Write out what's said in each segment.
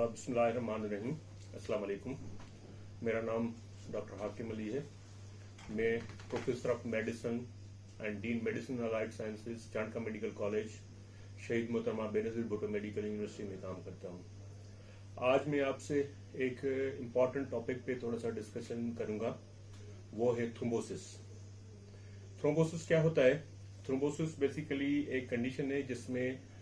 बिस्मिल्लाहिर्रहमानिर्रहीम। अस्सलाम वालेकुम। मेरा नाम डॉक्टर हाकिम अली है। मैं professor of medicine and dean medicine allied sciences Chandka medical college Shaheed Mohtarma Benazir Bhutto medical university में काम करता हूँ। आज मैं आपसे एक इम्पॉर्टेंट टॉपिक पे थोड़ा सा डिस्कशन करूँगा, वो है थ्रोम्बोसिस। थ्रोम्बोसिस क्या होता है? थ्रोम्बोसिस बेसिकली एक कंडीशन है जिसमें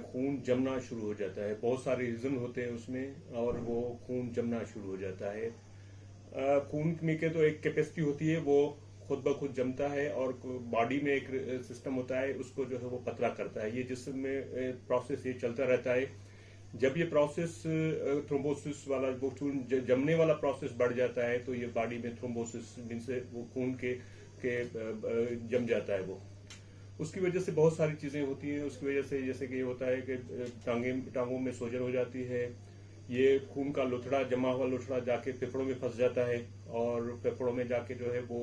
खून जमना शुरू हो जाता है। बहुत सारे रीजन होते हैं उसमें, और वो खून जमना शुरू हो जाता है। खून में के तो एक कैपेसिटी होती है, वो खुद ब खुद जमता है, और बॉडी में एक सिस्टम होता है, उसको जो है वो पतला करता है। ये जिसमें प्रोसेस ये चलता रहता है। जब ये प्रोसेस थ्रोम्बोसिस वाला वो खून जमने वाला प्रोसेस बढ़ जाता है, तो ये बॉडी में थ्रोम्बोसिस मीन्स वो खून के जम जाता है। वो उसकी वजह से बहुत सारी चीजें होती हैं। उसकी वजह से जैसे कि ये होता है कि टांगों में सोजन हो जाती है। ये खून का लुथड़ा, जमा हुआ लुथड़ा जाके फेफड़ों में फंस जाता है, और फेफड़ों में जाके जो है वो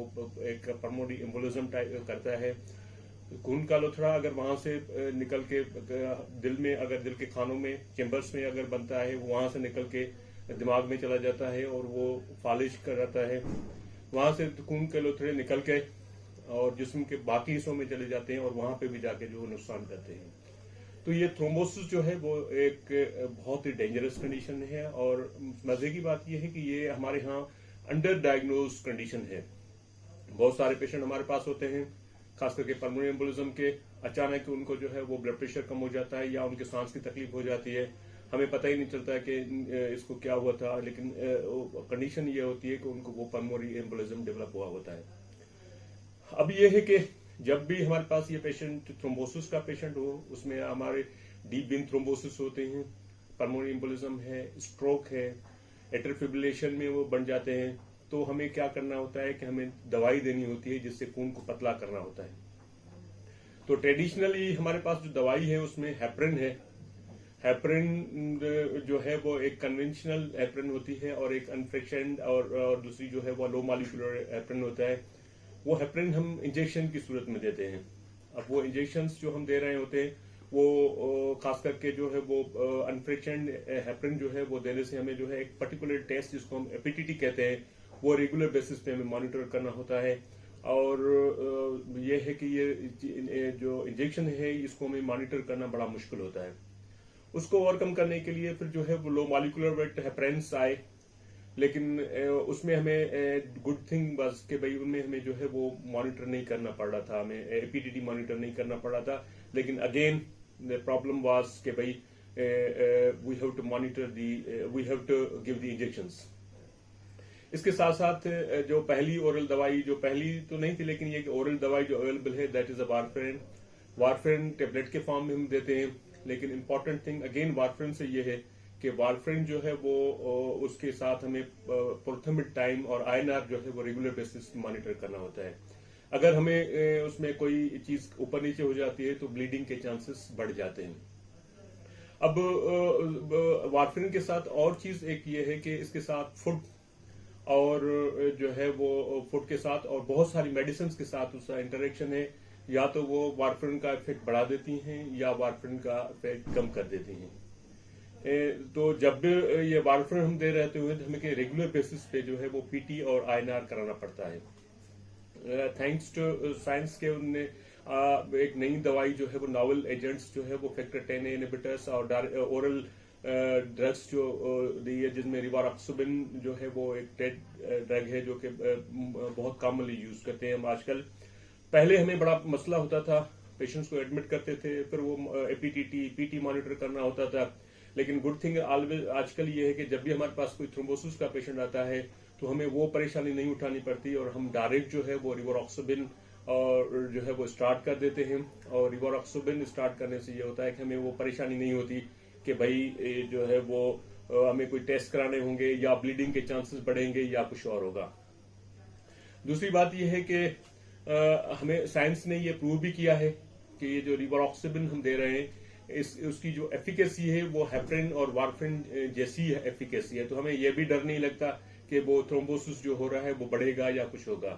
एक पल्मोनरी एम्बोलिज्म टाइप करता है। खून का लुथड़ा अगर वहां से निकल के दिल में, अगर दिल के खानों में चेम्बर्स में अगर बनता है, वहां से निकल के दिमाग में चला जाता है और वो फालिश कराता है। वहां से खून के लुथड़े निकल के और जिस्म के बाकी हिस्सों में चले जाते हैं, और वहां पे भी जाके जो नुकसान करते हैं। तो ये थ्रोम्बोसिस जो है वो एक बहुत ही डेंजरस कंडीशन है, और मजे की बात यह है कि ये हमारे यहाँ अंडर डायग्नोज कंडीशन है। बहुत सारे पेशेंट हमारे पास होते हैं, खास करके पल्मोनरी एम्बोलिज्म के। अचानक उनको जो है वो ब्लड प्रेशर कम हो जाता है, या उनके सांस की तकलीफ हो जाती है। हमें पता ही नहीं चलता है कि इसको क्या हुआ था, लेकिन कंडीशन ये होती है कि उनको वो पल्मोनरी एम्बोलिज्म डेवलप हुआ होता है। अब ये है कि जब भी हमारे पास ये पेशेंट थ्रोम्बोसिस का पेशेंट हो, उसमें हमारे डीप वेन थ्रोम्बोसिस होते हैं, पल्मोनरी एम्बोलिज्म है, स्ट्रोक है, एट्रियल फिब्रिलेशन में वो बन जाते हैं, तो हमें क्या करना होता है कि हमें दवाई देनी होती है जिससे खून को पतला करना होता है। तो ट्रेडिशनली हमारे पास जो दवाई है उसमें हेपरिन है। हेपरिन जो है वो एक कन्वेंशनल हेपरिन होती है, और एक अनफ्रेक्शन्ड और दूसरी जो है वो लो मॉलिक्यूलर हेपरिन होता है। वो हेपरिन हम इंजेक्शन की सूरत में देते हैं। अब वो इंजेक्शंस जो हम दे रहे होते हैं, वो खास करके जो है वो अनफ्रेक्शन्ड हेपरिन जो है वो देने से हमें जो है एक पर्टिकुलर टेस्ट जिसको हम एपीटीटी कहते हैं, वो रेगुलर बेसिस पे हमें मॉनिटर करना होता है। और ये है कि ये जो इंजेक्शन है इसको हमें मॉनिटर करना बड़ा मुश्किल होता है। उसको ओवरकम करने के लिए फिर जो है वो लो मॉलिक्यूलर वेट हेपरिन्स आए, लेकिन उसमें हमें गुड थिंग बस कि भाई उनमें हमें जो है वो मॉनिटर नहीं करना पड़ रहा था, हमें एपीटीटी मॉनिटर नहीं करना पड़ रहा था। लेकिन अगेन द प्रॉब्लम वाज कि भाई we have to monitor we have to give the injections. इसके साथ साथ जो पहली ओरल दवाई, जो पहली तो नहीं थी लेकिन ये ओरल दवाई जो अवेलेबल है, that is a warfarin. Warfarin tablet के फॉर्म में हम देते हैं, लेकिन इंपॉर्टेंट थिंग अगेन वारफेरिन से ये है कि वारफेरिन जो है वो उसके साथ हमें प्रोथेमिड टाइम और आईएनआर जो है वो रेगुलर बेसिस मॉनिटर करना होता है। अगर हमें उसमें कोई चीज ऊपर नीचे हो जाती है तो ब्लीडिंग के चांसेस बढ़ जाते हैं। अब वारफेरिन के साथ और चीज एक ये है कि इसके साथ फूड और जो है वो फूड के साथ और बहुत सारी मेडिसिन के साथ उसका इंटरेक्शन है। या तो वो वारफेरिन का इफेक्ट बढ़ा देती हैं या वारफेरिन का इफेक्ट कम कर देती हैं। तो जब भी ये वारफेरिन हम दे रहते हुए तो हमें रेगुलर बेसिस पे जो है वो पीटी और आईएनआर कराना पड़ता है। थैंक्स टू साइंस के उनने एक नई दवाई जो है वो नॉवल एजेंट्स जो है वो फैक्टर 10 इनहिबिटर्स और ओरल ड्रग्स जो दी है, जिसमें रिवारोक्सिबिन जो है वो एक डेड ड्रग है जो कि बहुत कॉमनली यूज करते हैं हम आजकल। पहले हमें बड़ा मसला होता था, पेशेंट्स को एडमिट करते थे, फिर वो एपीटीटी पीटी मॉनिटर करना होता था। लेकिन गुड थिंग ऑलवेज आजकल ये है कि जब भी हमारे पास कोई थ्रोम्बोसिस का पेशेंट आता है तो हमें वो परेशानी नहीं उठानी पड़ती, और हम डायरेक्ट जो है वो रिवारोक्सिबिन और जो है वो स्टार्ट कर देते हैं। और रिवारोक्सिबिन स्टार्ट करने से ये होता है कि हमें वो परेशानी नहीं होती कि भाई जो है वो हमें कोई टेस्ट कराने होंगे या ब्लीडिंग के चांसेस बढ़ेंगे या कुछ और होगा। दूसरी बात यह है कि हमें साइंस ने ये प्रूव भी किया है कि ये जो रिवारोक्सिबिन हम दे रहे हैं उसकी जो एफिकेसी है वो हेपरिन और वारफेरिन जैसी एफिकेसी है। तो हमें यह भी डर नहीं लगता कि वो थ्रोम्बोसिस जो हो रहा है वो बढ़ेगा या कुछ होगा।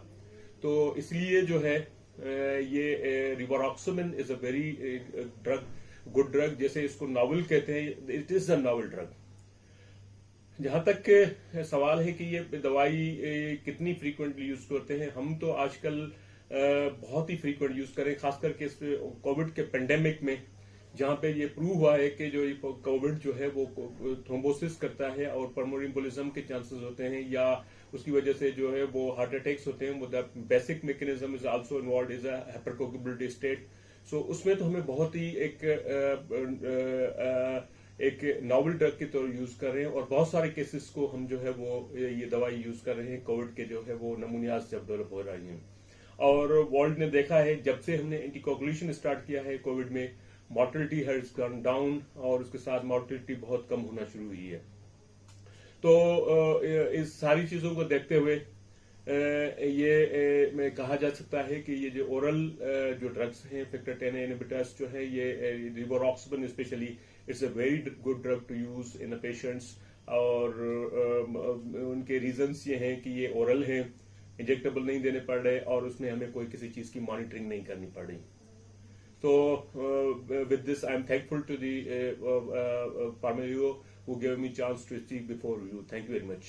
तो इसलिए जो है ये rivaroxaban is a very good drug. जैसे इसको नॉवल कहते हैं, it is a novel drug. जहां तक सवाल है कि ये दवाई कितनी फ्रीक्वेंटली यूज करते हैं, हम तो आजकल बहुत ही फ्रीक्वेंट यूज करें, खास करके इस कोविड के पेंडेमिक में, जहां पे ये प्रूव हुआ है कि जो ये कोविड जो है वो थ्रोम्बोसिस करता है और पल्मोनरी एम्बोलिज्म के चांसेस होते हैं, या उसकी वजह से जो है वो हार्ट अटैक्स होते हैं। वो the basic mechanism is also involve is a hypercoagulability state. So उसमें तो हमें बहुत ही एक नॉवल ड्रग के तौर यूज कर रहे हैं, और बहुत सारे केसेस को हम जो है वो ये दवाई यूज कर रहे हैं। कोविड के जो है वो नमूनियाज जब डेवलप हो रही हैं, और वर्ल्ड ने देखा है जब से हमने एंटीकोगुलेशन स्टार्ट किया है कोविड में, मॉर्टेलिटी हैज गॉन डाउन, और उसके साथ मॉर्टेलिटी बहुत कम होना शुरू हुई है। तो इस सारी चीजों को देखते हुए ये में कहा जा सकता है कि ये जो ओरल जो ड्रग्स हैं, फैक्टर 10 इनहिबिटर्स जो है, ये rivaroxaban specially, it's a very good drug to use in patients. और उनके रीजंस ये हैं कि ये ओरल है, इंजेक्टेबल नहीं देने पड़ रहे, और उसमें हमें कोई किसी चीज की मॉनिटरिंग नहीं करनी पड़ रही। So, with this, I'm thankful to the Pharma who gave me chance to speak before you. Thank you very much.